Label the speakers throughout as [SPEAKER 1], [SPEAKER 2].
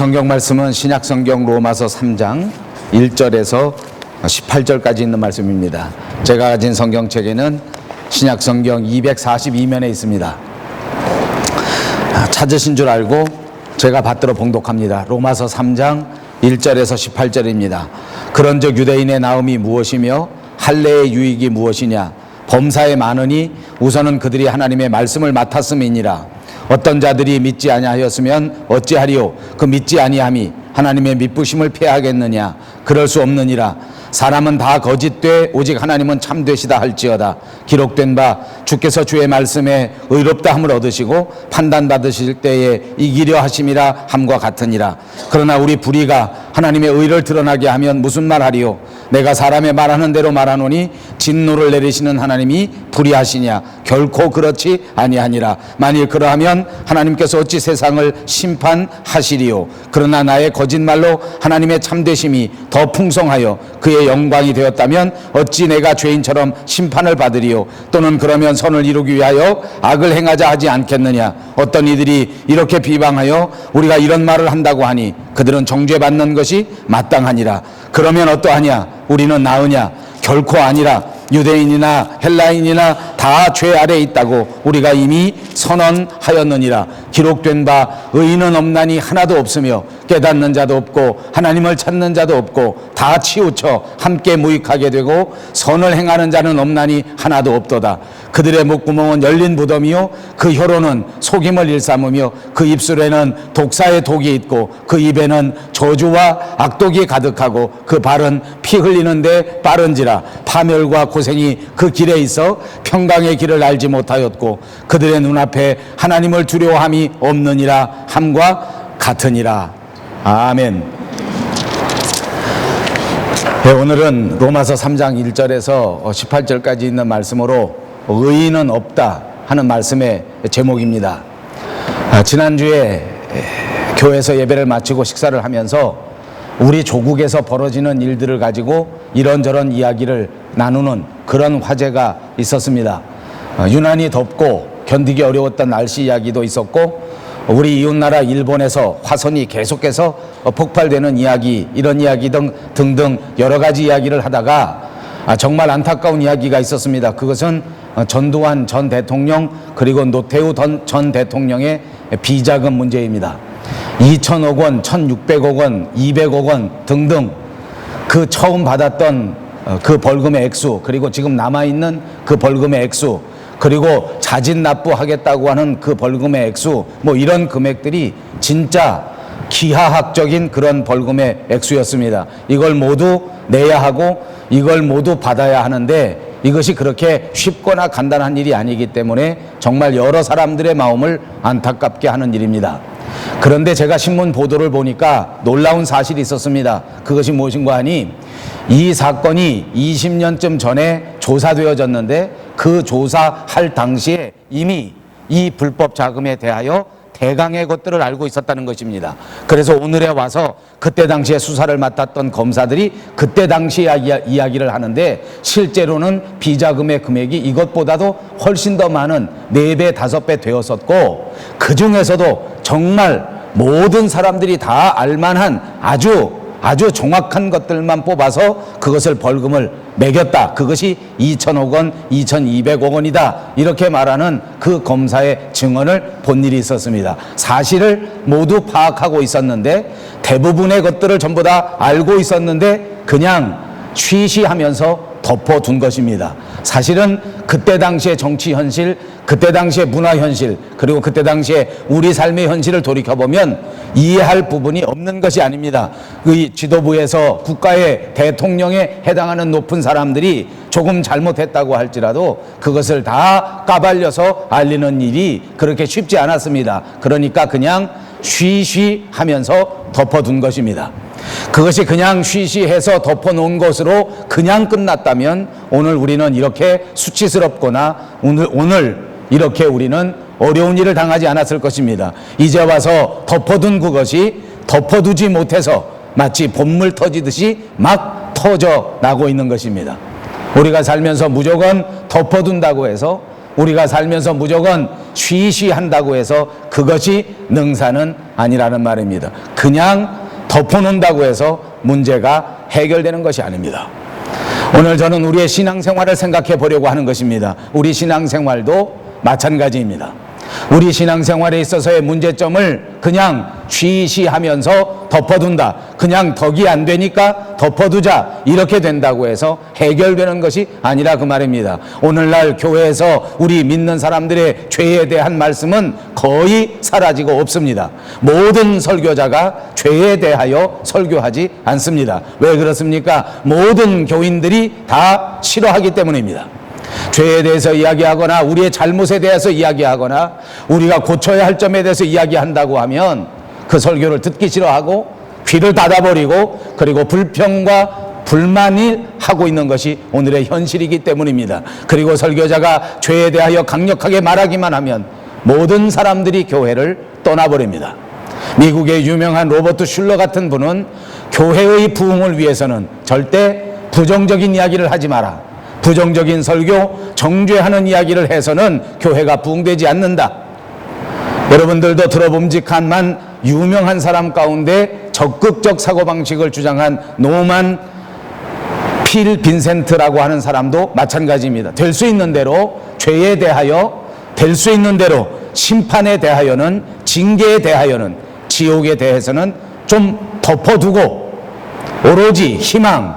[SPEAKER 1] 성경 말씀은 신약 성경 로마서 3장 1절에서 18절까지 있는 말씀입니다. 제가 가진 성경책에는 신약 성경 242면에 있습니다. 찾으신 줄 알고 제가 받들어 봉독합니다. 로마서 3장 1절에서 18절입니다. 그런즉 유대인의 나음이 무엇이며 할례의 유익이 무엇이냐? 범사에 많으니 우선은 그들이 하나님의 말씀을 맡았음이니라. 어떤 자들이 믿지 아니하였으면 어찌하리요? 그 믿지 아니함이 하나님의 믿부심을 패하겠느냐? 그럴 수 없느니라. 사람은 다 거짓돼 오직 하나님은 참되시다 할지어다. 기록된 바 주께서 주의 말씀에 의롭다 함을 얻으시고 판단받으실 때에 이기려 하심이라 함과 같으니라. 그러나 우리 불의가 하나님의 의를 드러나게 하면 무슨 말하리요? 내가 사람의 말하는 대로 말하노니 진노를 내리시는 하나님이 불의하시냐? 결코 그렇지 아니하니라. 만일 그러하면 하나님께서 어찌 세상을 심판하시리요? 그러나 나의 거짓말로 하나님의 참되심이 더 풍성하여 그의 영광이 되었다면 어찌 내가 죄인처럼 심판을 받으리요? 또는 그러면 선을 이루기 위하여 악을 행하자 하지 않겠느냐? 어떤 이들이 이렇게 비방하여 우리가 이런 말을 한다고 하니 그들은 정죄받는 것이 마땅하니라. 그러면 어떠하냐? 우리는 나으냐? 결코 아니라. 유대인이나 헬라인이나 다 죄 아래에 있다고 우리가 이미 선언하였느니라. 기록된 바 의인은 없나니 하나도 없으며 깨닫는 자도 없고 하나님을 찾는 자도 없고 다 치우쳐 함께 무익하게 되고 선을 행하는 자는 없나니 하나도 없도다. 그들의 목구멍은 열린 무덤이요 그 혀로는 속임을 일삼으며 그 입술에는 독사의 독이 있고 그 입에는 저주와 악독이 가득하고 그 발은 피 흘리는데 빠른지라. 파멸과 고생이 그 길에 있어 평강의 길을 알지 못하였고 그들의 눈앞에 하나님을 두려워함이 없느니라 함과 같으니라. 아멘. 네, 오늘은 로마서 3장 1절에서 18절까지 있는 말씀으로 의인은 없다 하는 말씀의 제목입니다. 지난주에 교회에서 예배를 마치고 식사를 하면서 우리 조국에서 벌어지는 일들을 가지고 이런저런 이야기를 나누는 그런 화제가 있었습니다. 유난히 덥고 견디기 어려웠던 날씨 이야기도 있었고 우리 이웃나라 일본에서 화선이 계속해서 폭발되는 이야기, 이런 이야기 등등 여러 가지 이야기를 하다가 정말 안타까운 이야기가 있었습니다. 그것은 전두환 전 대통령 그리고 노태우 전 대통령의 비자금 문제입니다. 2천억 원, 1,600억 원, 200억 원 등등 그 처음 받았던 그 벌금의 액수, 그리고 지금 남아있는 그 벌금의 액수, 그리고 자진 납부하겠다고 하는 그 벌금의 액수, 뭐 이런 금액들이 진짜 기하학적인 그런 벌금의 액수였습니다. 이걸 모두 내야 하고 이걸 모두 받아야 하는데 이것이 그렇게 쉽거나 간단한 일이 아니기 때문에 정말 여러 사람들의 마음을 안타깝게 하는 일입니다. 그런데 제가 신문 보도를 보니까 놀라운 사실이 있었습니다. 그것이 무엇인가 하니 이 사건이 20년쯤 전에 조사되어졌는데 그 조사할 당시에 이미 이 불법 자금에 대하여 대강의 것들을 알고 있었다는 것입니다. 그래서 오늘에 와서 그때 당시에 수사를 맡았던 검사들이 그때 당시 이야기를 하는데 실제로는 비자금의 금액이 이것보다도 훨씬 더 많은 4배, 5배 되었었고 그 중에서도 정말 모든 사람들이 다 알만한 아주 정확한 것들만 뽑아서 그것을 벌금을 매겼다. 그것이 2천억 원, 2,200억 원이다. 이렇게 말하는 그 검사의 증언을 본 일이 있었습니다. 사실을 모두 파악하고 있었는데 대부분의 것들을 전부 다 알고 있었는데 그냥 쉬쉬하면서 덮어둔 것입니다. 사실은 그때 당시의 정치 현실, 그때 당시의 문화 현실, 그리고 그때 당시에 우리 삶의 현실을 돌이켜보면 이해할 부분이 없는 것이 아닙니다. 이 지도부에서 국가의 대통령에 해당하는 높은 사람들이 조금 잘못했다고 할지라도 그것을 다 까발려서 알리는 일이 그렇게 쉽지 않았습니다. 그러니까 그냥 쉬쉬하면서 덮어둔 것입니다. 그것이 그냥 쉬쉬해서 덮어놓은 것으로 그냥 끝났다면 오늘 우리는 이렇게 수치스럽거나 오늘 이렇게 우리는 어려운 일을 당하지 않았을 것입니다. 이제 와서 덮어둔 그것이 덮어두지 못해서 마치 봇물 터지듯이 막 터져나고 있는 것입니다. 우리가 살면서 무조건 덮어둔다고 해서 우리가 살면서 무조건 쉬쉬한다고 해서 그것이 능사는 아니라는 말입니다. 그냥 덮어놓는다고 해서 문제가 해결되는 것이 아닙니다. 오늘 저는 우리의 신앙생활을 생각해 보려고 하는 것입니다. 우리 신앙생활도 마찬가지입니다. 우리 신앙생활에 있어서의 문제점을 그냥 쉬쉬하면서 덮어둔다. 그냥 덕이 안 되니까 덮어두자. 이렇게 된다고 해서 해결되는 것이 아니라 그 말입니다. 오늘날 교회에서 우리 믿는 사람들의 죄에 대한 말씀은 거의 사라지고 없습니다. 모든 설교자가 죄에 대하여 설교하지 않습니다. 왜 그렇습니까? 모든 교인들이 다 싫어하기 때문입니다. 죄에 대해서 이야기하거나 우리의 잘못에 대해서 이야기하거나 우리가 고쳐야 할 점에 대해서 이야기한다고 하면 그 설교를 듣기 싫어하고 귀를 닫아버리고 그리고 불평과 불만을 하고 있는 것이 오늘의 현실이기 때문입니다. 그리고 설교자가 죄에 대하여 강력하게 말하기만 하면 모든 사람들이 교회를 떠나버립니다. 미국의 유명한 로버트 슐러 같은 분은 교회의 부흥을 위해서는 절대 부정적인 이야기를 하지 마라. 부정적인 설교, 정죄하는 이야기를 해서는 교회가 부흥되지 않는다. 여러분들도 들어봄직한만 유명한 사람 가운데 적극적 사고방식을 주장한 노만 필 빈센트라고 하는 사람도 마찬가지입니다. 될 수 있는 대로 죄에 대하여, 될 수 있는 대로 심판에 대하여는, 징계에 대하여는, 지옥에 대해서는 좀 덮어두고 오로지 희망,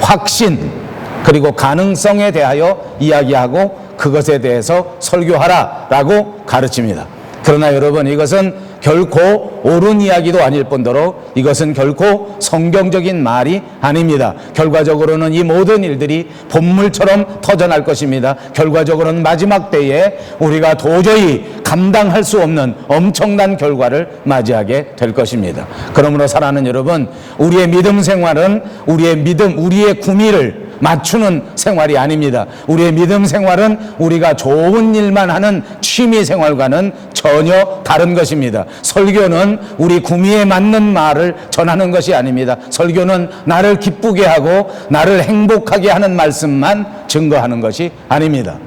[SPEAKER 1] 확신, 그리고 가능성에 대하여 이야기하고 그것에 대해서 설교하라라고 가르칩니다. 그러나 여러분, 이것은 결코 옳은 이야기도 아닐 뿐더러 이것은 결코 성경적인 말이 아닙니다. 결과적으로는 이 모든 일들이 본물처럼 터져날 것입니다. 결과적으로는 마지막 때에 우리가 도저히 감당할 수 없는 엄청난 결과를 맞이하게 될 것입니다. 그러므로 사랑하는 여러분, 우리의 믿음 생활은 우리의 구미를 맞추는 생활이 아닙니다. 우리의 믿음 생활은 우리가 좋은 일만 하는 취미 생활과는 전혀 다른 것입니다. 설교는 우리 구미에 맞는 말을 전하는 것이 아닙니다. 설교는 나를 기쁘게 하고 나를 행복하게 하는 말씀만 증거하는 것이 아닙니다.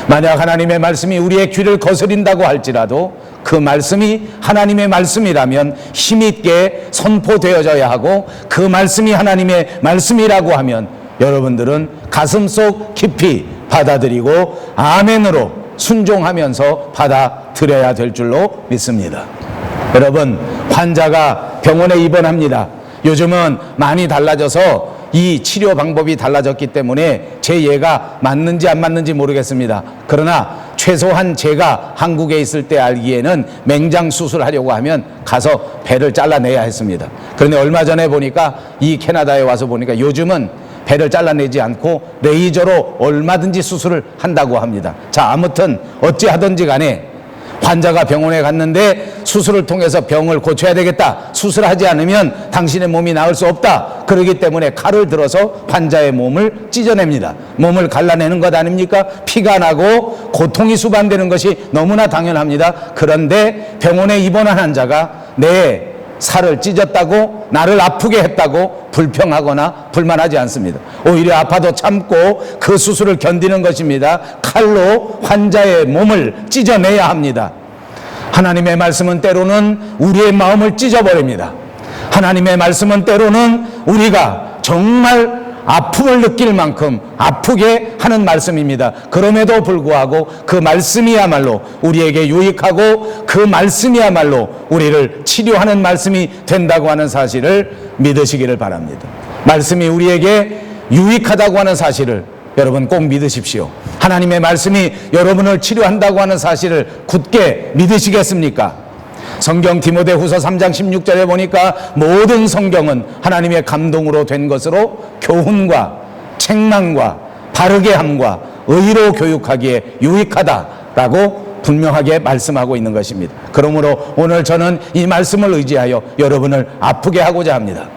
[SPEAKER 1] 만약 하나님의 말씀이 우리의 귀를 거스린다고 할지라도 그 말씀이 하나님의 말씀이라면 힘있게 선포되어져야 하고, 그 말씀이 하나님의 말씀이라고 하면 여러분들은 가슴속 깊이 받아들이고 아멘으로 순종하면서 받아들여야 될 줄로 믿습니다. 여러분, 환자가 병원에 입원합니다. 요즘은 많이 달라져서 이 치료 방법이 달라졌기 때문에 제 예가 맞는지 안 맞는지 모르겠습니다. 그러나 최소한 제가 한국에 있을 때 알기에는 맹장 수술하려고 하면 가서 배를 잘라내야 했습니다. 그런데 얼마 전에 보니까, 이 캐나다에 와서 보니까 요즘은 배를 잘라내지 않고 레이저로 얼마든지 수술을 한다고 합니다. 자, 아무튼 어찌하든지 간에 환자가 병원에 갔는데 수술을 통해서 병을 고쳐야 되겠다. 수술하지 않으면 당신의 몸이 나을 수 없다. 그렇기 때문에 칼을 들어서 환자의 몸을 찢어냅니다. 몸을 갈라내는 것 아닙니까? 피가 나고 고통이 수반되는 것이 너무나 당연합니다. 그런데 병원에 입원한 환자가 내 살을 찢었다고, 나를 아프게 했다고 불평하거나 불만하지 않습니다. 오히려 아파도 참고 그 수술을 견디는 것입니다. 칼로 환자의 몸을 찢어내야 합니다. 하나님의 말씀은 때로는 우리의 마음을 찢어버립니다. 하나님의 말씀은 때로는 우리가 정말 아픔을 느낄 만큼 아프게 하는 말씀입니다. 그럼에도 불구하고 그 말씀이야말로 우리에게 유익하고 그 말씀이야말로 우리를 치료하는 말씀이 된다고 하는 사실을 믿으시기를 바랍니다. 말씀이 우리에게 유익하다고 하는 사실을 여러분 꼭 믿으십시오. 하나님의 말씀이 여러분을 치료한다고 하는 사실을 굳게 믿으시겠습니까? 성경 디모데후서 3장 16절에 보니까 모든 성경은 하나님의 감동으로 된 것으로 교훈과 책망과 바르게 함과 의로 교육하기에 유익하다라고 분명하게 말씀하고 있는 것입니다. 그러므로 오늘 저는 이 말씀을 의지하여 여러분을 아프게 하고자 합니다.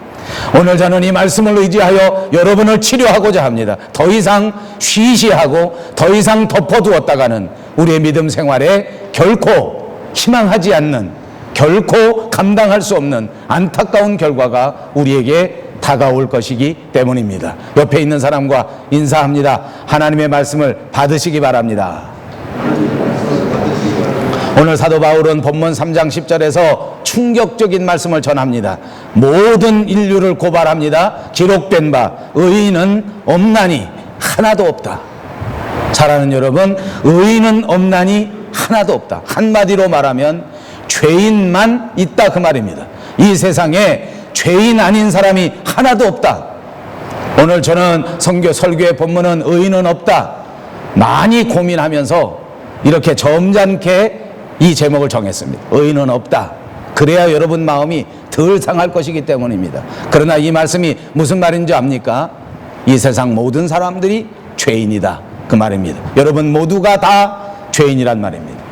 [SPEAKER 1] 오늘 저는 이 말씀을 의지하여 여러분을 치료하고자 합니다. 더 이상 쉬쉬하고 더 이상 덮어두었다가는 우리의 믿음 생활에 결코 희망하지 않는, 결코 감당할 수 없는 안타까운 결과가 우리에게 다가올 것이기 때문입니다. 옆에 있는 사람과 인사합니다. 하나님의 말씀을 받으시기 바랍니다. 오늘 사도 바울은 본문 3장 10절에서 충격적인 말씀을 전합니다. 모든 인류를 고발합니다. 기록된 바 의인은 없나니 하나도 없다. 사랑하는 여러분, 의인은 없나니 하나도 없다. 한마디로 말하면 죄인만 있다 그 말입니다. 이 세상에 죄인 아닌 사람이 하나도 없다. 오늘 저는 설교의 본문은 의인은 없다 많이 고민하면서 이렇게 점잖게 이 제목을 정했습니다. 의인은 없다. 그래야 여러분 마음이 덜 상할 것이기 때문입니다. 그러나 이 말씀이 무슨 말인지 압니까? 이 세상 모든 사람들이 죄인이다 그 말입니다. 여러분 모두가 다 죄인이란 말입니다.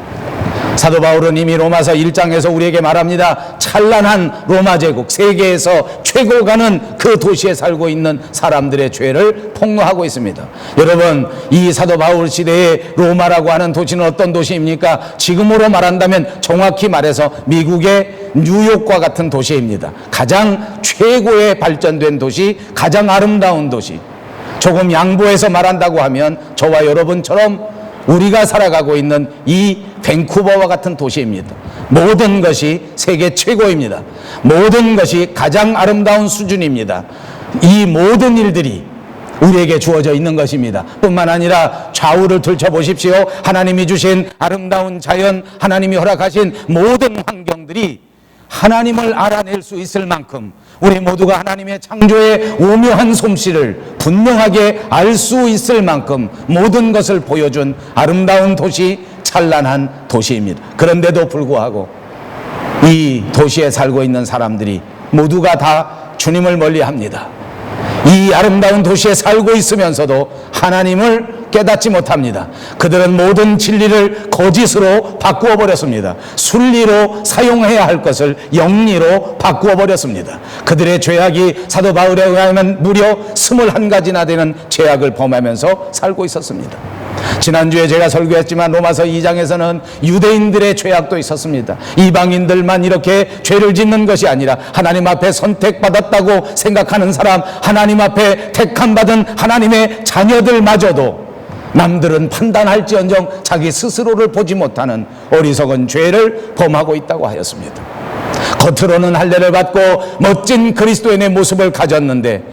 [SPEAKER 1] 사도 바울은 이미 로마서 1장에서 우리에게 말합니다. 찬란한 로마 제국, 세계에서 최고가는 그 도시에 살고 있는 사람들의 죄를 폭로하고 있습니다. 여러분, 이 사도 바울 시대의 로마라고 하는 도시는 어떤 도시입니까? 지금으로 말한다면 정확히 말해서 미국의 뉴욕과 같은 도시입니다. 가장 최고의 발전된 도시, 가장 아름다운 도시. 조금 양보해서 말한다고 하면 저와 여러분처럼 우리가 살아가고 있는 이 밴쿠버와 같은 도시입니다. 모든 것이 세계 최고입니다. 모든 것이 가장 아름다운 수준입니다. 이 모든 일들이 우리에게 주어져 있는 것입니다. 뿐만 아니라 좌우를 들춰보십시오. 하나님이 주신 아름다운 자연, 하나님이 허락하신 모든 환경들이 하나님을 알아낼 수 있을 만큼 우리 모두가 하나님의 창조의 오묘한 솜씨를 분명하게 알 수 있을 만큼 모든 것을 보여준 아름다운 도시, 찬란한 도시입니다. 그런데도 불구하고 이 도시에 살고 있는 사람들이 모두가 다 주님을 멀리합니다. 이 아름다운 도시에 살고 있으면서도 하나님을 깨닫지 못합니다. 그들은 모든 진리를 거짓으로 바꾸어 버렸습니다. 순리로 사용해야 할 것을 영리로 바꾸어 버렸습니다. 그들의 죄악이 사도 바울에 의하면 무려 21가지나 되는 죄악을 범하면서 살고 있었습니다. 지난주에 제가 설교했지만 로마서 2장에서는 유대인들의 죄악도 있었습니다. 이방인들만 이렇게 죄를 짓는 것이 아니라 하나님 앞에 선택받았다고 생각하는 사람, 하나님 앞에 택함받은 하나님의 자녀들마저도 남들은 판단할지언정 자기 스스로를 보지 못하는 어리석은 죄를 범하고 있다고 하였습니다. 겉으로는 할례를 받고 멋진 그리스도인의 모습을 가졌는데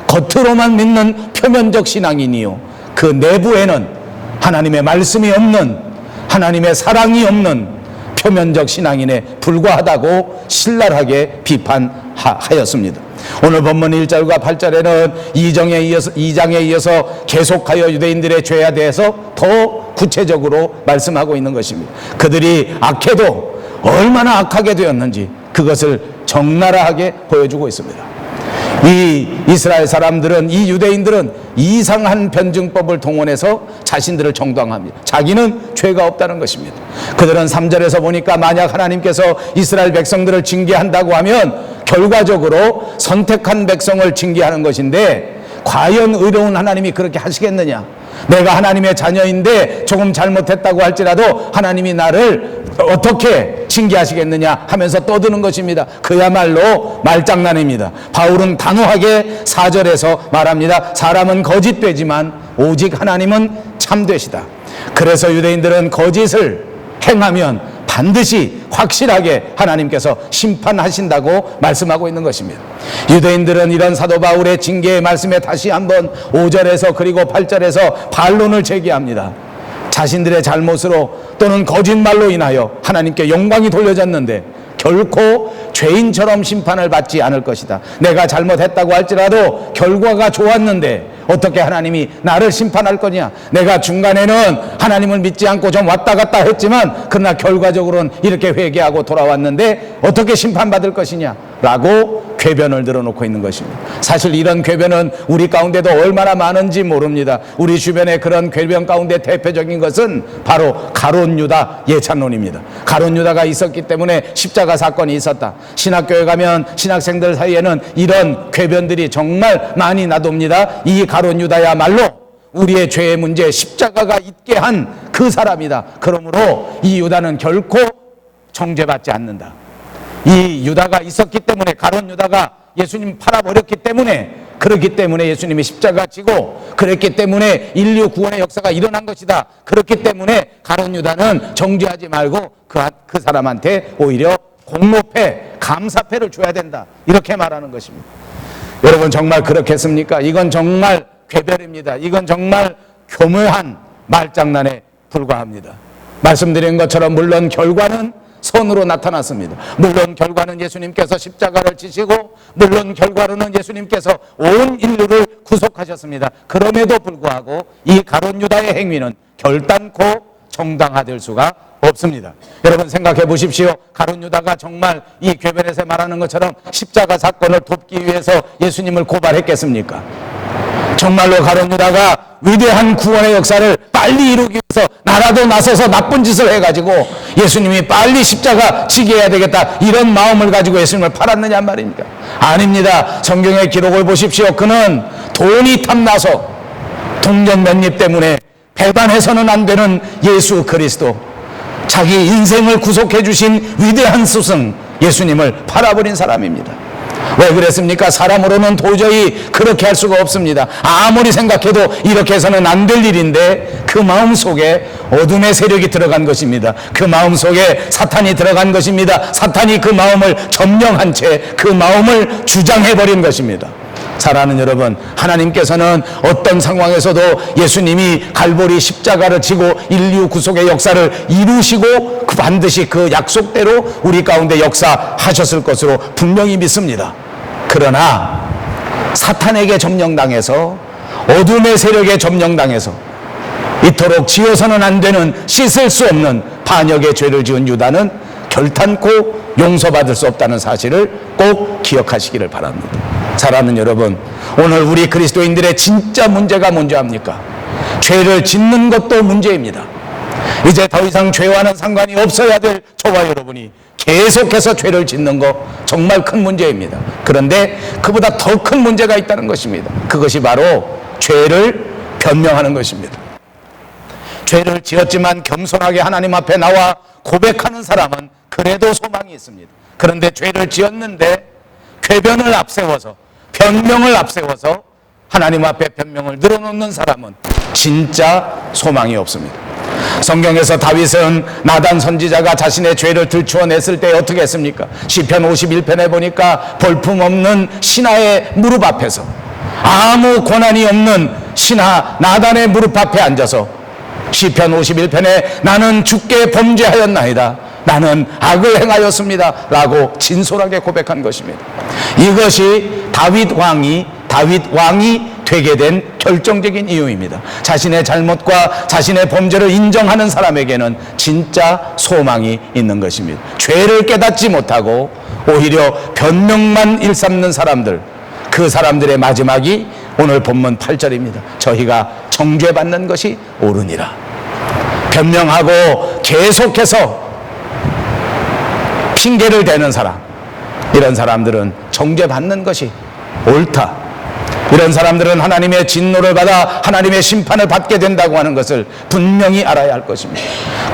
[SPEAKER 1] 겉으로만 믿는 표면적 신앙인이요, 그 내부에는 하나님의 말씀이 없는, 하나님의 사랑이 없는 표면적 신앙인에 불과하다고 신랄하게 비판하였습니다. 오늘 본문 1절과 8절에는 2장에 이어서 계속하여 유대인들의 죄에 대해서 더 구체적으로 말씀하고 있는 것입니다. 그들이 악해도 얼마나 악하게 되었는지 그것을 적나라하게 보여주고 있습니다. 이 이스라엘 사람들은, 이 유대인들은 이상한 변증법을 동원해서 자신들을 정당합니다. 자기는 죄가 없다는 것입니다. 그들은 3절에서 보니까 만약 하나님께서 이스라엘 백성들을 징계한다고 하면 결과적으로 선택한 백성을 징계하는 것인데, 과연 의로운 하나님이 그렇게 하시겠느냐? 내가 하나님의 자녀인데 조금 잘못했다고 할지라도 하나님이 나를 어떻게 징계하시겠느냐 하면서 떠드는 것입니다. 그야말로 말장난입니다. 바울은 단호하게 4절에서 말합니다. 사람은 거짓되지만 오직 하나님은 참되시다. 그래서 유대인들은 거짓을 행하면 반드시 확실하게 하나님께서 심판하신다고 말씀하고 있는 것입니다. 유대인들은 이런 사도 바울의 징계의 말씀에 다시 한번 5절에서 그리고 8절에서 반론을 제기합니다. 자신들의 잘못으로 또는 거짓말로 인하여 하나님께 영광이 돌려졌는데 결코 죄인처럼 심판을 받지 않을 것이다. 내가 잘못했다고 할지라도 결과가 좋았는데 어떻게 하나님이 나를 심판할 거냐? 내가 중간에는 하나님을 믿지 않고 좀 왔다 갔다 했지만 그러나 결과적으로는 이렇게 회개하고 돌아왔는데 어떻게 심판받을 것이냐? 라고 궤변을 들어놓고 있는 것입니다. 사실 이런 궤변은 우리 가운데도 얼마나 많은지 모릅니다. 우리 주변에 그런 궤변 가운데 대표적인 것은 바로 가룟 유다 예찬론입니다. 가룟 유다가 있었기 때문에 십자가 사건이 있었다. 신학교에 가면 신학생들 사이에는 이런 궤변들이 정말 많이 나놉니다. 이 가룟 유다야말로 우리의 죄의 문제에 십자가가 있게 한 그 사람이다. 그러므로 이 유다는 결코 정죄받지 않는다. 이 유다가 있었기 때문에, 가룟 유다가 예수님 팔아버렸기 때문에 그렇기 때문에 예수님이 십자가 지고, 그랬기 때문에 인류 구원의 역사가 일어난 것이다. 그렇기 때문에 가룟 유다는 정죄하지 말고 그 사람한테 오히려 공로패, 감사패를 줘야 된다. 이렇게 말하는 것입니다. 여러분, 정말 그렇겠습니까? 이건 정말 궤별입니다. 이건 정말 교묘한 말장난에 불과합니다. 말씀드린 것처럼 물론 결과는 선으로 나타났습니다. 물론 결과는 예수님께서 십자가를 지시고, 물론 결과로는 예수님께서 온 인류를 구속하셨습니다. 그럼에도 불구하고 이 가룟 유다의 행위는 결단코 정당화될 수가 없습니다. 여러분, 생각해 보십시오. 가룟 유다가 정말 이 궤변에서 말하는 것처럼 십자가 사건을 돕기 위해서 예수님을 고발했겠습니까? 정말로 가룟 유다가 위대한 구원의 역사를 빨리 이루기 위해서 나라도 나서서 나쁜 짓을 해가지고 예수님이 빨리 십자가 지게 해야 되겠다, 이런 마음을 가지고 예수님을 팔았느냐 말입니까? 아닙니다. 성경의 기록을 보십시오. 그는 돈이 탐나서 동전 몇 입 때문에 배반해서는 안 되는 예수 그리스도, 자기 인생을 구속해 주신 위대한 스승 예수님을 팔아버린 사람입니다. 왜 그랬습니까? 사람으로는 도저히 그렇게 할 수가 없습니다. 아무리 생각해도 이렇게 해서는 안 될 일인데 그 마음속에 어둠의 세력이 들어간 것입니다. 그 마음속에 사탄이 들어간 것입니다. 사탄이 그 마음을 점령한 채 그 마음을 주장해버린 것입니다. 사랑하는 여러분, 하나님께서는 어떤 상황에서도 예수님이 갈보리 십자가를 지고 인류 구속의 역사를 이루시고 반드시 그 약속대로 우리 가운데 역사하셨을 것으로 분명히 믿습니다. 그러나 사탄에게 점령당해서, 어둠의 세력에 점령당해서 이토록 지어서는 안 되는, 씻을 수 없는 반역의 죄를 지은 유다는 결단코 용서받을 수 없다는 사실을 꼭 기억하시기를 바랍니다. 사랑하는 여러분, 오늘 우리 그리스도인들의 진짜 문제가 뭔지 압니까? 죄를 짓는 것도 문제입니다. 이제 더 이상 죄와는 상관이 없어야 될 저와 여러분이 계속해서 죄를 짓는 거 정말 큰 문제입니다. 그런데 그보다 더 큰 문제가 있다는 것입니다. 그것이 바로 죄를 변명하는 것입니다. 죄를 지었지만 겸손하게 하나님 앞에 나와 고백하는 사람은 그래도 소망이 있습니다. 그런데 죄를 지었는데 궤변을 앞세워서, 변명을 앞세워서 하나님 앞에 변명을 늘어놓는 사람은 진짜 소망이 없습니다. 성경에서 다윗은 나단 선지자가 자신의 죄를 들추어냈을 때 어떻게 했습니까? 시편 51편에 보니까 볼품없는 신하의 무릎 앞에서, 아무 권한이 없는 신하 나단의 무릎 앞에 앉아서 시편 51편에 나는 주께 범죄하였나이다, 나는 악을 행하였습니다 라고 진솔하게 고백한 것입니다. 이것이 다윗 왕이 되게 된 결정적인 이유입니다. 자신의 잘못과 자신의 범죄를 인정하는 사람에게는 진짜 소망이 있는 것입니다. 죄를 깨닫지 못하고 오히려 변명만 일삼는 사람들, 그 사람들의 마지막이 오늘 본문 8절입니다. 저희가 정죄받는 것이 옳으니라. 변명하고 계속해서 핑계를 대는 사람, 이런 사람들은 정죄받는 것이 옳다, 이런 사람들은 하나님의 진노를 받아 하나님의 심판을 받게 된다고 하는 것을 분명히 알아야 할 것입니다.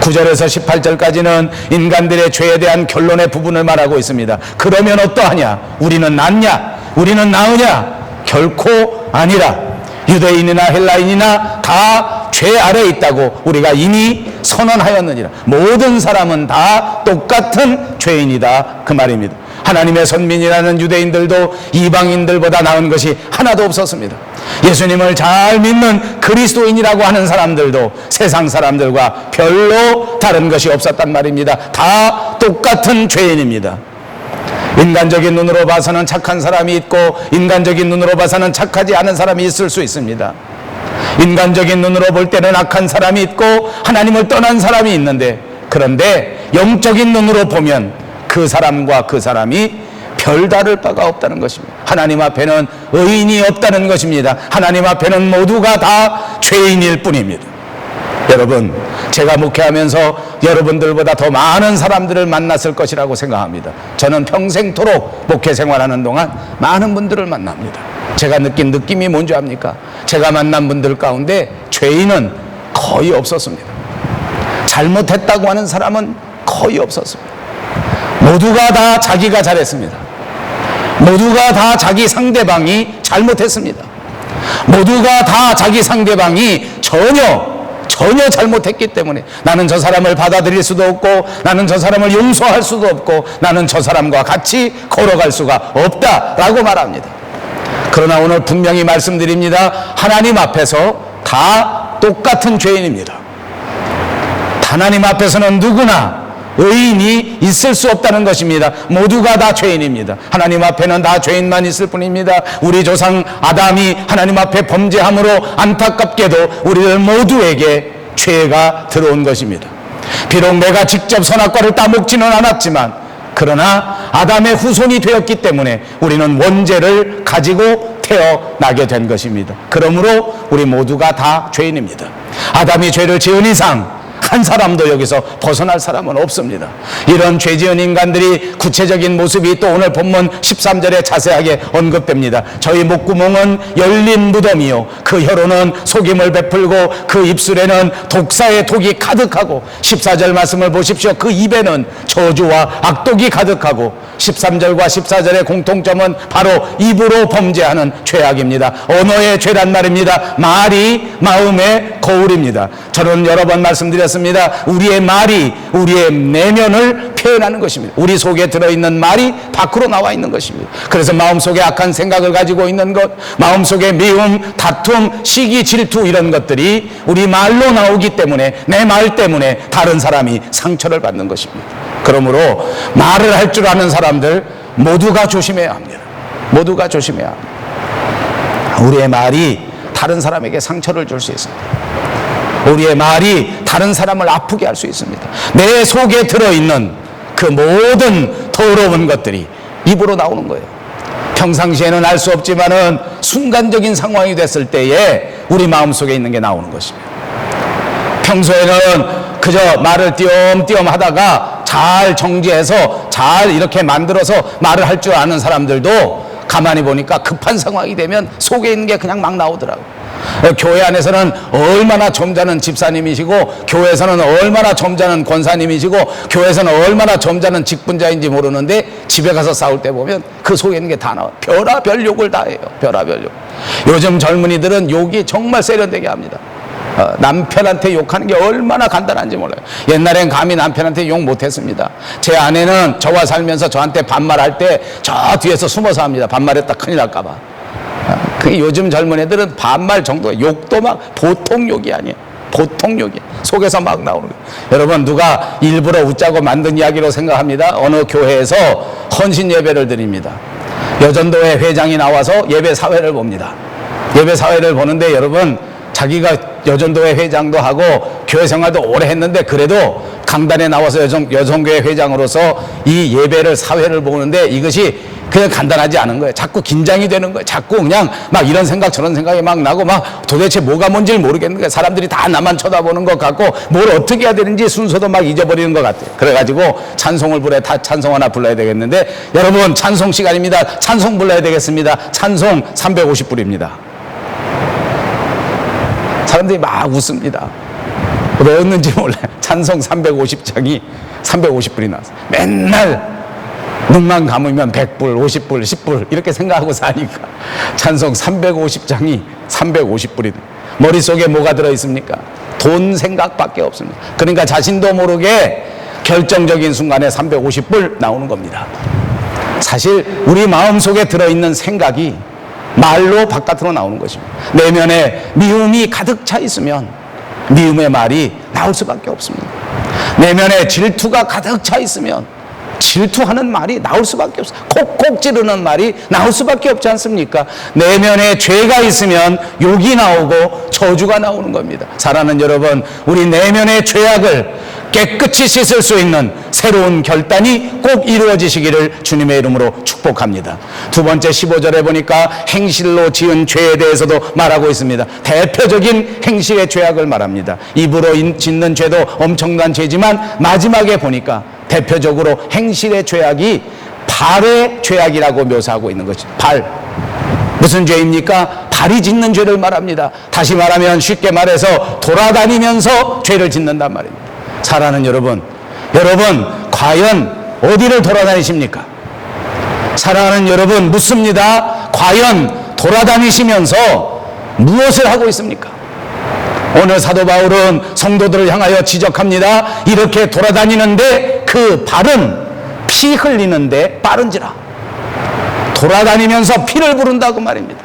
[SPEAKER 1] 9절에서 18절까지는 인간들의 죄에 대한 결론의 부분을 말하고 있습니다. 그러면 어떠하냐? 우리는 낫냐? 우리는 나으냐? 결코 아니라 유대인이나 헬라인이나 다 죄 아래에 있다고 우리가 이미 선언하였느니라. 모든 사람은 다 똑같은 죄인이다, 그 말입니다. 하나님의 선민이라는 유대인들도 이방인들보다 나은 것이 하나도 없었습니다. 예수님을 잘 믿는 그리스도인이라고 하는 사람들도 세상 사람들과 별로 다른 것이 없었단 말입니다. 다 똑같은 죄인입니다. 인간적인 눈으로 봐서는 착한 사람이 있고 인간적인 눈으로 봐서는 착하지 않은 사람이 있을 수 있습니다. 인간적인 눈으로 볼 때는 악한 사람이 있고 하나님을 떠난 사람이 있는데, 그런데 영적인 눈으로 보면 그 사람과 그 사람이 별다를 바가 없다는 것입니다. 하나님 앞에는 의인이 없다는 것입니다. 하나님 앞에는 모두가 다 죄인일 뿐입니다. 여러분, 제가 목회하면서 여러분들보다 더 많은 사람들을 만났을 것이라고 생각합니다. 저는 평생토록 목회 생활하는 동안 많은 분들을 만납니다. 제가 느낀 느낌이 뭔지 압니까? 제가 만난 분들 가운데 죄인은 거의 없었습니다. 잘못했다고 하는 사람은 거의 없었습니다. 모두가 다 자기가 잘했습니다. 모두가 다 자기 상대방이 잘못했습니다. 모두가 다 자기 상대방이 전혀 잘못했기 때문에 나는 저 사람을 받아들일 수도 없고, 나는 저 사람을 용서할 수도 없고, 나는 저 사람과 같이 걸어갈 수가 없다라고 말합니다. 그러나 오늘 분명히 말씀드립니다. 하나님 앞에서 다 똑같은 죄인입니다. 하나님 앞에서는 누구나 의인이 있을 수 없다는 것입니다. 모두가 다 죄인입니다. 하나님 앞에는 다 죄인만 있을 뿐입니다. 우리 조상 아담이 하나님 앞에 범죄함으로 안타깝게도 우리들 모두에게 죄가 들어온 것입니다. 비록 내가 직접 선악과를 따먹지는 않았지만, 그러나 아담의 후손이 되었기 때문에 우리는 원죄를 가지고 태어나게 된 것입니다. 그러므로 우리 모두가 다 죄인입니다. 아담이 죄를 지은 이상 한 사람도 여기서 벗어날 사람은 없습니다. 이런 죄 지은 인간들이 구체적인 모습이 또 오늘 본문 13절에 자세하게 언급됩니다. 저희 목구멍은 열린 무덤이요, 그 혀로는 속임을 베풀고 그 입술에는 독사의 독이 가득하고, 14절 말씀을 보십시오. 그 입에는 저주와 악독이 가득하고, 13절과 14절의 공통점은 바로 입으로 범죄하는 죄악입니다. 언어의 죄란 말입니다. 말이 마음의 거울입니다. 저는 여러 번 말씀드렸습니다. 우리의 말이 우리의 내면을 표현하는 것입니다. 우리 속에 들어있는 말이 밖으로 나와 있는 것입니다. 그래서 마음속에 악한 생각을 가지고 있는 것, 마음속에 미움, 다툼, 시기, 질투, 이런 것들이 우리 말로 나오기 때문에, 내 말 때문에 다른 사람이 상처를 받는 것입니다. 그러므로 말을 할 줄 아는 사람들 모두가 조심해야 합니다. 모두가 조심해야 합니다. 우리의 말이 다른 사람에게 상처를 줄 수 있습니다. 우리의 말이 다른 사람을 아프게 할 수 있습니다. 내 속에 들어있는 그 모든 더러운 것들이 입으로 나오는 거예요. 평상시에는 알 수 없지만은 순간적인 상황이 됐을 때에 우리 마음속에 있는 게 나오는 것입니다. 평소에는 그저 말을 띄엄띄엄 하다가 잘 정지해서 잘 이렇게 만들어서 말을 할 줄 아는 사람들도 가만히 보니까 급한 상황이 되면 속에 있는 게 그냥 막 나오더라고요. 교회 안에서는 얼마나 점잖은 집사님이시고, 교회에서는 얼마나 점잖은 권사님이시고, 교회에서는 얼마나 점잖은 직분자인지 모르는데 집에 가서 싸울 때 보면 그 속에 있는 게 다 나와요. 별의별 욕을 다 해요. 별의별 욕. 요즘 젊은이들은 욕이 정말 세련되게 합니다. 남편한테 욕하는 게 얼마나 간단한지 몰라요. 옛날엔 감히 남편한테 욕 못했습니다. 제 아내는 저와 살면서 저한테 반말할 때 저 뒤에서 숨어서 합니다. 반말했다 큰일 날까봐. 요즘 젊은 애들은 반말 정도, 욕도 막 보통 욕이 아니에요. 보통 욕이 속에서 막 나오는 거예요. 여러분, 누가 일부러 웃자고 만든 이야기로 생각합니다. 어느 교회에서 헌신 예배를 드립니다. 여전도회 회장이 나와서 예배 사회를 봅니다. 예배 사회를 보는데 여러분, 자기가 여전도회 회장도 하고 교회 생활도 오래 했는데 그래도 강단에 나와서 여성교회 회장으로서 이 예배를 사회를 보는데 이것이 그냥 간단하지 않은 거예요. 자꾸 긴장이 되는 거예요. 자꾸 그냥 막 이런 생각 저런 생각이 막 나고, 막 도대체 뭐가 뭔지를 모르겠는 거예요. 사람들이 다 나만 쳐다보는 것 같고 뭘 어떻게 해야 되는지 순서도 막 잊어버리는 것 같아요. 그래가지고 찬송을 부르야, 다 찬송 하나 불러야 되겠는데, 여러분 찬송 시간입니다. 찬송 불러야 되겠습니다. 찬송 350불입니다. 사람들이 막 웃습니다. 왜 웃는지 몰라요. 찬송 350장이 350불이 나왔어요. 맨날 눈만 감으면 100불, 50불, 10불 이렇게 생각하고 사니까 찬송 350장이 350불이 머릿속에 뭐가 들어있습니까? 돈 생각밖에 없습니다. 그러니까 자신도 모르게 결정적인 순간에 350불 나오는 겁니다. 사실 우리 마음속에 들어있는 생각이 말로 바깥으로 나오는 것입니다. 내면에 미움이 가득 차 있으면 미움의 말이 나올 수밖에 없습니다. 내면에 질투가 가득 차 있으면 질투하는 말이 나올 수밖에 없어요. 콕콕 찌르는 말이 나올 수밖에 없지 않습니까? 내면에 죄가 있으면 욕이 나오고 저주가 나오는 겁니다. 사랑하는 여러분, 우리 내면의 죄악을 깨끗이 씻을 수 있는 새로운 결단이 꼭 이루어지시기를 주님의 이름으로 축복합니다. 두 번째 15절에 보니까 행실로 지은 죄에 대해서도 말하고 있습니다. 대표적인 행실의 죄악을 말합니다. 입으로 짓는 죄도 엄청난 죄지만 마지막에 보니까 대표적으로 행실의 죄악이 발의 죄악이라고 묘사하고 있는 것이죠. 발. 무슨 죄입니까? 발이 짓는 죄를 말합니다. 다시 말하면, 쉽게 말해서 돌아다니면서 죄를 짓는단 말입니다. 사랑하는 여러분, 과연 어디를 돌아다니십니까? 사랑하는 여러분, 묻습니다. 과연 돌아다니시면서 무엇을 하고 있습니까? 오늘 사도 바울은 성도들을 향하여 지적합니다. 이렇게 돌아다니는데 그 발은 피 흘리는데 빠른지라. 돌아다니면서 피를 부른다고 말입니다.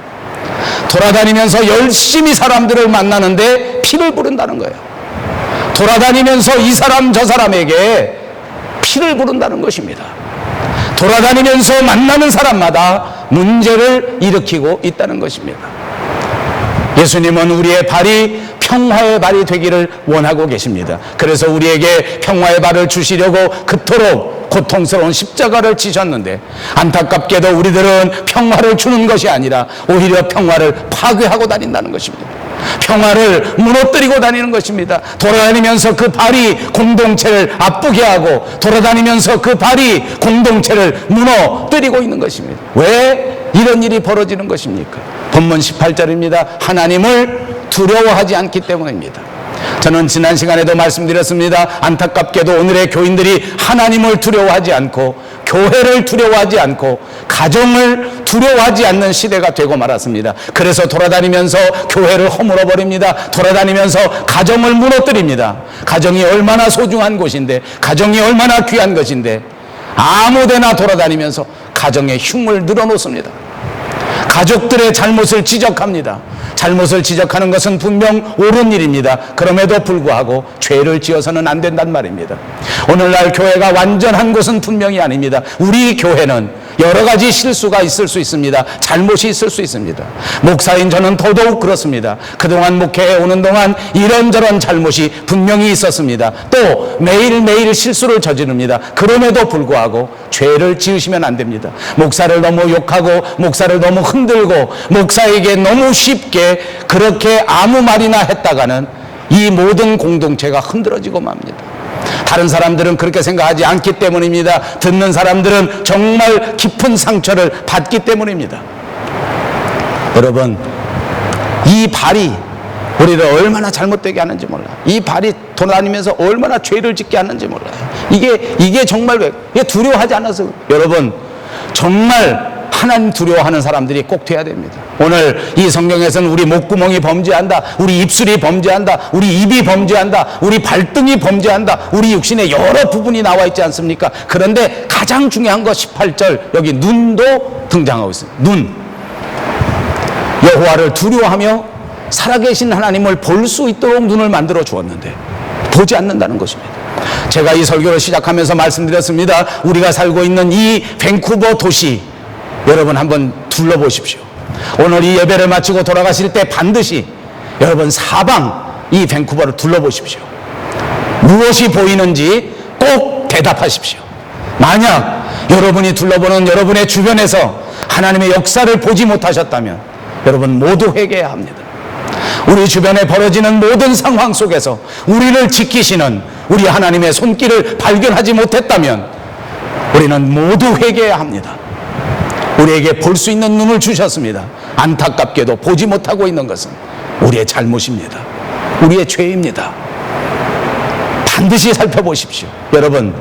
[SPEAKER 1] 돌아다니면서 열심히 사람들을 만나는데 피를 부른다는 거예요. 돌아다니면서 이 사람 저 사람에게 피를 부른다는 것입니다. 돌아다니면서 만나는 사람마다 문제를 일으키고 있다는 것입니다. 예수님은 우리의 발이 평화의 발이 되기를 원하고 계십니다. 그래서 우리에게 평화의 발을 주시려고 그토록 고통스러운 십자가를 지셨는데, 안타깝게도 우리들은 평화를 주는 것이 아니라 오히려 평화를 파괴하고 다닌다는 것입니다. 평화를 무너뜨리고 다니는 것입니다. 돌아다니면서 그 발이 공동체를 아프게 하고, 돌아다니면서 그 발이 공동체를 무너뜨리고 있는 것입니다. 왜 이런 일이 벌어지는 것입니까? 본문 18절입니다. 하나님을 두려워하지 않기 때문입니다. 저는 지난 시간에도 말씀드렸습니다. 안타깝게도 오늘의 교인들이 하나님을 두려워하지 않고, 교회를 두려워하지 않고, 가정을 두려워하지 않는 시대가 되고 말았습니다. 그래서 돌아다니면서 교회를 허물어 버립니다. 돌아다니면서 가정을 무너뜨립니다. 가정이 얼마나 소중한 곳인데, 가정이 얼마나 귀한 것인데, 아무데나 돌아다니면서 가정의 흉을 늘어놓습니다. 가족들의 잘못을 지적합니다. 잘못을 지적하는 것은 분명 옳은 일입니다. 그럼에도 불구하고 죄를 지어서는 안 된단 말입니다. 오늘날 교회가 완전한 것은 분명히 아닙니다. 우리 교회는 여러 가지 실수가 있을 수 있습니다. 잘못이 있을 수 있습니다. 목사인 저는 더더욱 그렇습니다. 그동안 목회해 오는 동안 이런저런 잘못이 분명히 있었습니다. 또 매일매일 실수를 저지릅니다. 그럼에도 불구하고 죄를 지으시면 안 됩니다. 목사를 너무 욕하고, 목사를 너무 흔들고, 목사에게 너무 쉽게 그렇게 아무 말이나 했다가는 이 모든 공동체가 흔들어지고 맙니다. 다른 사람들은 그렇게 생각하지 않기 때문입니다. 듣는 사람들은 정말 깊은 상처를 받기 때문입니다. 여러분, 이 발이 우리를 얼마나 잘못되게 하는지 몰라요. 이 발이 돌아다니면서 얼마나 죄를 짓게 하는지 몰라요. 이게 정말 두려워하지 않아서, 여러분, 정말 하나님 두려워하는 사람들이 꼭 돼야 됩니다. 오늘 이 성경에서는 우리 목구멍이 범죄한다, 우리 입술이 범죄한다, 우리 입이 범죄한다, 우리 발등이 범죄한다, 우리 육신의 여러 부분이 나와 있지 않습니까? 그런데 가장 중요한 거 18절, 여기 눈도 등장하고 있습니다. 눈. 여호와를 두려워하며 살아계신 하나님을 볼 수 있도록 눈을 만들어 주었는데 보지 않는다는 것입니다. 제가 이 설교를 시작하면서 말씀드렸습니다. 우리가 살고 있는 이 밴쿠버 도시, 여러분 한번 둘러보십시오. 오늘 이 예배를 마치고 돌아가실 때 반드시 여러분 사방 이 밴쿠버를 둘러보십시오. 무엇이 보이는지 꼭 대답하십시오. 만약 여러분이 둘러보는 여러분의 주변에서 하나님의 역사를 보지 못하셨다면 여러분 모두 회개해야 합니다. 우리 주변에 벌어지는 모든 상황 속에서 우리를 지키시는 우리 하나님의 손길을 발견하지 못했다면 우리는 모두 회개해야 합니다. 우리에게 볼 수 있는 눈을 주셨습니다. 안타깝게도 보지 못하고 있는 것은 우리의 잘못입니다. 우리의 죄입니다. 반드시 살펴보십시오. 여러분,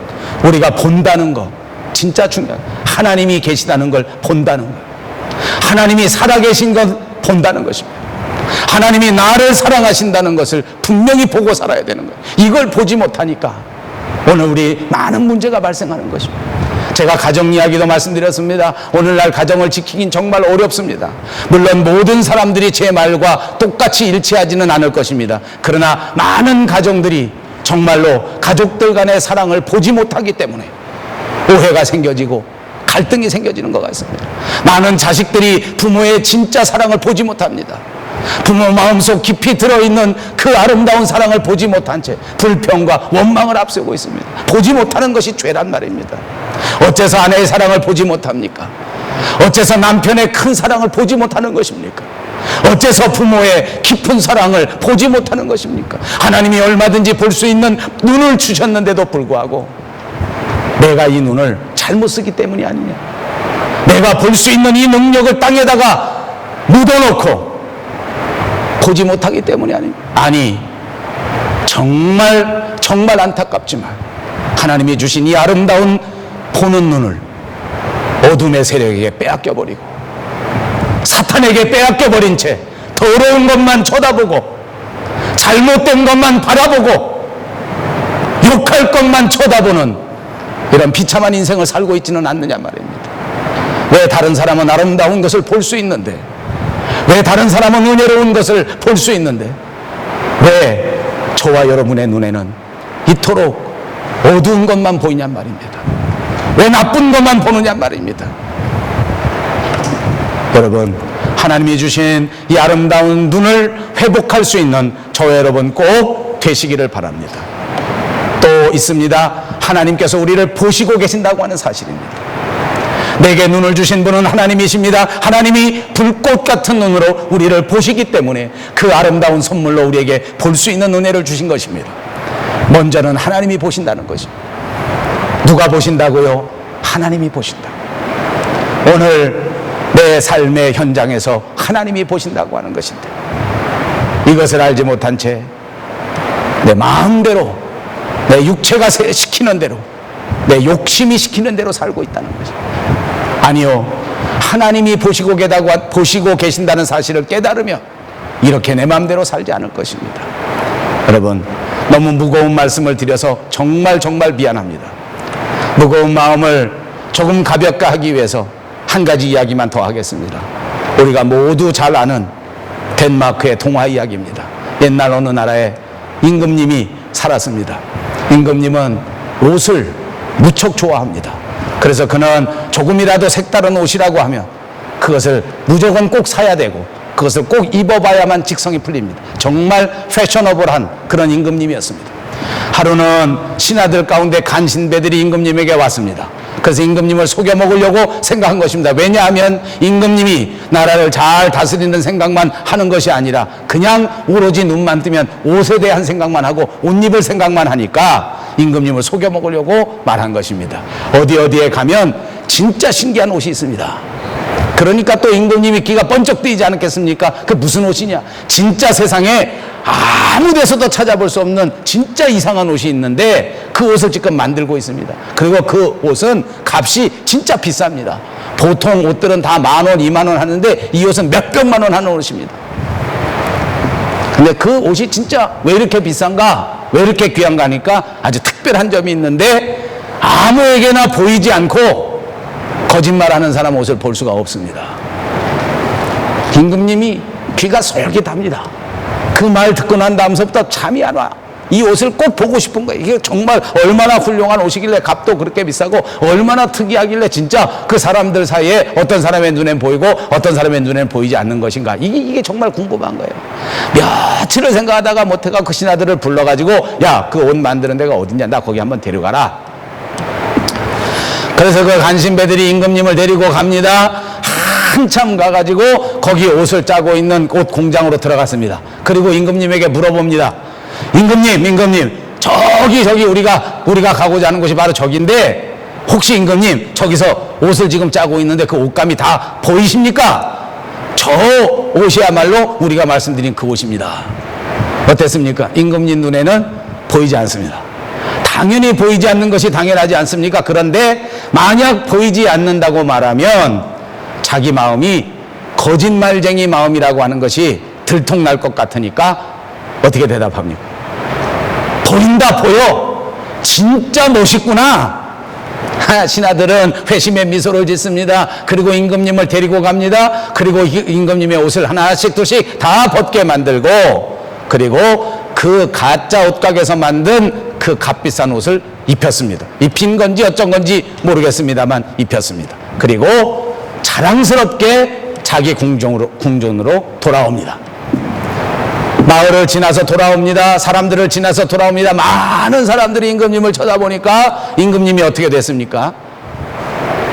[SPEAKER 1] 우리가 본다는 거 진짜 중요해요. 하나님이 계시다는 걸 본다는 거, 하나님이 살아계신 걸 본다는 것입니다. 하나님이 나를 사랑하신다는 것을 분명히 보고 살아야 되는 거예요. 이걸 보지 못하니까 오늘 우리 많은 문제가 발생하는 것입니다. 제가 가정 이야기도 말씀드렸습니다. 오늘날 가정을 지키긴 정말 어렵습니다. 물론 모든 사람들이 제 말과 똑같이 일치하지는 않을 것입니다. 그러나 많은 가정들이 정말로 가족들 간의 사랑을 보지 못하기 때문에 오해가 생겨지고 갈등이 생겨지는 것 같습니다. 많은 자식들이 부모의 진짜 사랑을 보지 못합니다. 부모 마음속 깊이 들어있는 그 아름다운 사랑을 보지 못한 채 불평과 원망을 앞세우고 있습니다. 보지 못하는 것이 죄란 말입니다. 어째서 아내의 사랑을 보지 못합니까? 어째서 남편의 큰 사랑을 보지 못하는 것입니까? 어째서 부모의 깊은 사랑을 보지 못하는 것입니까? 하나님이 얼마든지 볼 수 있는 눈을 주셨는데도 불구하고 내가 이 눈을 잘못 쓰기 때문이 아니냐, 내가 볼 수 있는 이 능력을 땅에다가 묻어놓고 보지 못하기 때문이 아닙니다. 아니, 정말 안타깝지만 하나님이 주신 이 아름다운 보는 눈을 어둠의 세력에게 빼앗겨버리고 사탄에게 빼앗겨버린 채 더러운 것만 쳐다보고 잘못된 것만 바라보고 욕할 것만 쳐다보는 이런 비참한 인생을 살고 있지는 않느냐 말입니다. 왜 다른 사람은 아름다운 것을 볼 수 있는데, 왜 다른 사람은 은혜로운 것을 볼 수 있는데, 왜 저와 여러분의 눈에는 이토록 어두운 것만 보이냔 말입니다. 왜 나쁜 것만 보느냐 말입니다. 여러분, 하나님이 주신 이 아름다운 눈을 회복할 수 있는 저와 여러분 꼭 되시기를 바랍니다. 또 있습니다. 하나님께서 우리를 보시고 계신다고 하는 사실입니다. 내게 눈을 주신 분은 하나님이십니다. 하나님이 불꽃 같은 눈으로 우리를 보시기 때문에 그 아름다운 선물로 우리에게 볼 수 있는 은혜를 주신 것입니다. 먼저는 하나님이 보신다는 것입니다. 누가 보신다고요? 하나님이 보신다. 오늘 내 삶의 현장에서 하나님이 보신다고 하는 것인데, 이것을 알지 못한 채 내 마음대로, 내 육체가 시키는 대로, 내 욕심이 시키는 대로 살고 있다는 것입니다. 아니요, 하나님이 보시고 계신다는 사실을 깨달으며 이렇게 내 마음대로 살지 않을 것입니다. 여러분, 너무 무거운 말씀을 드려서 정말 미안합니다. 무거운 마음을 조금 가볍게 하기 위해서 한 가지 이야기만 더 하겠습니다. 우리가 모두 잘 아는 덴마크의 동화 이야기입니다. 옛날 어느 나라에 임금님이 살았습니다. 임금님은 옷을 무척 좋아합니다. 그래서 그는 조금이라도 색다른 옷이라고 하면 그것을 무조건 꼭 사야 되고 그것을 꼭 입어봐야만 직성이 풀립니다. 정말 패셔너블한 그런 임금님이었습니다. 하루는 신하들 가운데 간신배들이 임금님에게 왔습니다. 그래서 임금님을 속여 먹으려고 생각한 것입니다. 왜냐하면 임금님이 나라를 잘 다스리는 생각만 하는 것이 아니라 그냥 오로지 눈만 뜨면 옷에 대한 생각만 하고 옷 입을 생각만 하니까 임금님을 속여 먹으려고 말한 것입니다. 어디에 가면 진짜 신기한 옷이 있습니다. 그러니까 또 임금님이 귀가 번쩍 뜨이지 않겠습니까? 그 무슨 옷이냐? 진짜 세상에 아무 데서도 찾아볼 수 없는 진짜 이상한 옷이 있는데 그 옷을 지금 만들고 있습니다. 그리고 그 옷은 값이 진짜 비쌉니다. 보통 옷들은 다 10,000원, 20,000원 하는데 이 옷은 몇백만 원 하는 옷입니다. 근데 그 옷이 진짜 왜 이렇게 비싼가? 왜 이렇게 귀한가 하니까 아주 특별한 점이 있는데 아무에게나 보이지 않고 거짓말하는 사람 옷을 볼 수가 없습니다. 임금님이 귀가 솔깃합니다. 그 말 듣고 난 다음서부터 잠이 안 와. 이 옷을 꼭 보고 싶은 거예요. 이게 정말 얼마나 훌륭한 옷이길래 값도 그렇게 비싸고 얼마나 특이하길래 진짜 그 사람들 사이에 어떤 사람의 눈엔 보이고 어떤 사람의 눈엔 보이지 않는 것인가. 이게 정말 궁금한 거예요. 며칠을 생각하다가 못해가 그 신하들을 불러가지고 야, 그 옷 만드는 데가 어딨냐, 나 거기 한번 데려가라. 그래서 그 간신배들이 임금님을 데리고 갑니다. 한참 가가지고 거기 옷을 짜고 있는 옷 공장으로 들어갔습니다. 그리고 임금님에게 물어봅니다. 임금님, 저기 우리가 가고자 하는 곳이 바로 저기인데 혹시 임금님 저기서 옷을 지금 짜고 있는데 그 옷감이 다 보이십니까? 저 옷이야말로 우리가 말씀드린 그 옷입니다. 어땠습니까? 임금님 눈에는 보이지 않습니다. 당연히 보이지 않는 것이 당연하지 않습니까? 그런데 만약 보이지 않는다고 말하면 자기 마음이 거짓말쟁이 마음이라고 하는 것이 들통날 것 같으니까 어떻게 대답합니까? 보인다, 보여. 진짜 멋있구나. 신하들은 회심의 미소를 짓습니다. 그리고 임금님을 데리고 갑니다. 그리고 임금님의 옷을 하나씩 둘씩 다 벗게 만들고 그리고 그 가짜 옷가게에서 만든 그 값비싼 옷을 입혔습니다. 입힌 건지 어쩐 건지 모르겠습니다만 입혔습니다. 그리고 자랑스럽게 자기 궁전으로 돌아옵니다. 마을을 지나서 돌아옵니다. 사람들을 지나서 돌아옵니다. 많은 사람들이 임금님을 쳐다보니까 임금님이 어떻게 됐습니까?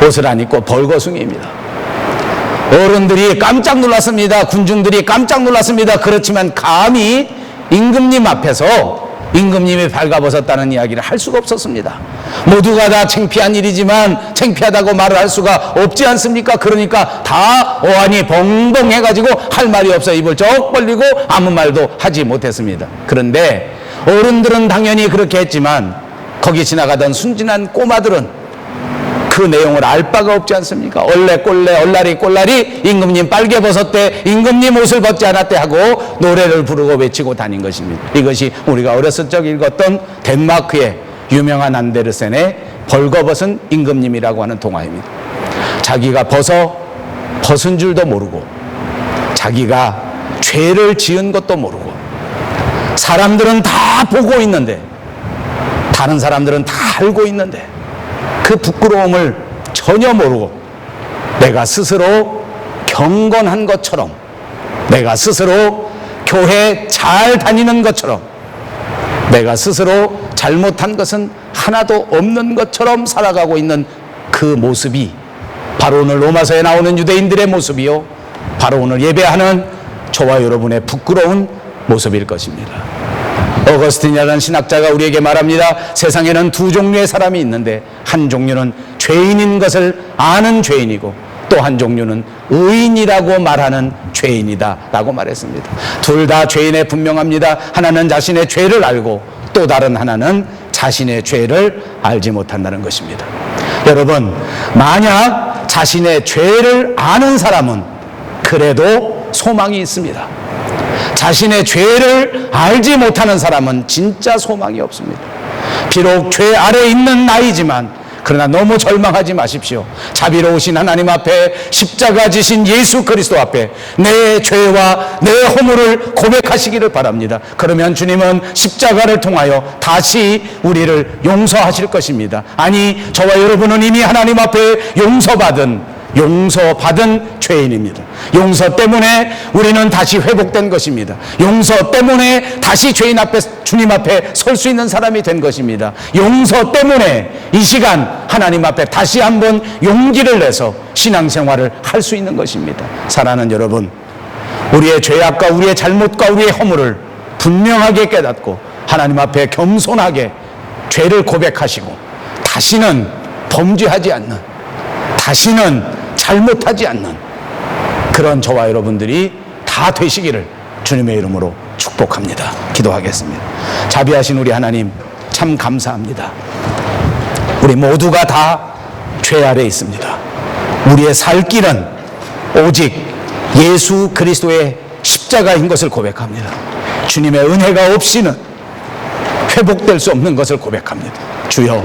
[SPEAKER 1] 옷을 안 입고 벌거숭이입니다. 어른들이 깜짝 놀랐습니다. 군중들이 깜짝 놀랐습니다. 그렇지만 감히 임금님 앞에서 임금님이 발가벗었다는 이야기를 할 수가 없었습니다. 모두가 다 창피한 일이지만 창피하다고 말을 할 수가 없지 않습니까? 그러니까 다 어안이 벙벙 해가지고 할 말이 없어 입을 쩍 벌리고 아무 말도 하지 못했습니다. 그런데 어른들은 당연히 그렇게 했지만 거기 지나가던 순진한 꼬마들은 그 내용을 알 바가 없지 않습니까? 얼레꼴레 얼라리 꼴라리 임금님 빨개 벗었대, 임금님 옷을 벗지 않았대 하고 노래를 부르고 외치고 다닌 것입니다. 이것이 우리가 어렸을 적 읽었던 덴마크의 유명한 안데르센의 벌거벗은 임금님이라고 하는 동화입니다. 자기가 벗은 줄도 모르고 자기가 죄를 지은 것도 모르고 사람들은 다 보고 있는데, 다른 사람들은 다 알고 있는데 그 부끄러움을 전혀 모르고 내가 스스로 경건한 것처럼, 내가 스스로 교회 잘 다니는 것처럼, 내가 스스로 잘못한 것은 하나도 없는 것처럼 살아가고 있는 그 모습이 바로 오늘 로마서에 나오는 유대인들의 모습이요, 바로 오늘 예배하는 저와 여러분의 부끄러운 모습일 것입니다. 어거스틴이라는 신학자가 우리에게 말합니다. 세상에는 두 종류의 사람이 있는데, 한 종류는 죄인인 것을 아는 죄인이고 또 한 종류는 의인이라고 말하는 죄인이다 라고 말했습니다. 둘 다 죄인에 분명합니다. 하나는 자신의 죄를 알고 또 다른 하나는 자신의 죄를 알지 못한다는 것입니다. 여러분, 만약 자신의 죄를 아는 사람은 그래도 소망이 있습니다. 자신의 죄를 알지 못하는 사람은 진짜 소망이 없습니다. 비록 죄 아래 있는 나이지만 그러나 너무 절망하지 마십시오. 자비로우신 하나님 앞에, 십자가 지신 예수 그리스도 앞에 내 죄와 내 허물을 고백하시기를 바랍니다. 그러면 주님은 십자가를 통하여 다시 우리를 용서하실 것입니다. 아니, 저와 여러분은 이미 하나님 앞에 용서받은 죄인입니다. 용서 때문에 우리는 다시 회복된 것입니다. 용서 때문에 다시 주님 앞에 설 수 있는 사람이 된 것입니다. 용서 때문에 이 시간 하나님 앞에 다시 한번 용기를 내서 신앙생활을 할 수 있는 것입니다. 사랑하는 여러분, 우리의 죄악과 우리의 잘못과 우리의 허물을 분명하게 깨닫고 하나님 앞에 겸손하게 죄를 고백하시고 다시는 범죄하지 않는, 다시는 잘못하지 않는 그런 저와 여러분들이 다 되시기를 주님의 이름으로 축복합니다. 기도하겠습니다. 자비하신 우리 하나님, 참 감사합니다. 우리 모두가 다 죄 아래 있습니다. 우리의 살 길은 오직 예수 그리스도의 십자가인 것을 고백합니다. 주님의 은혜가 없이는 회복될 수 없는 것을 고백합니다. 주여,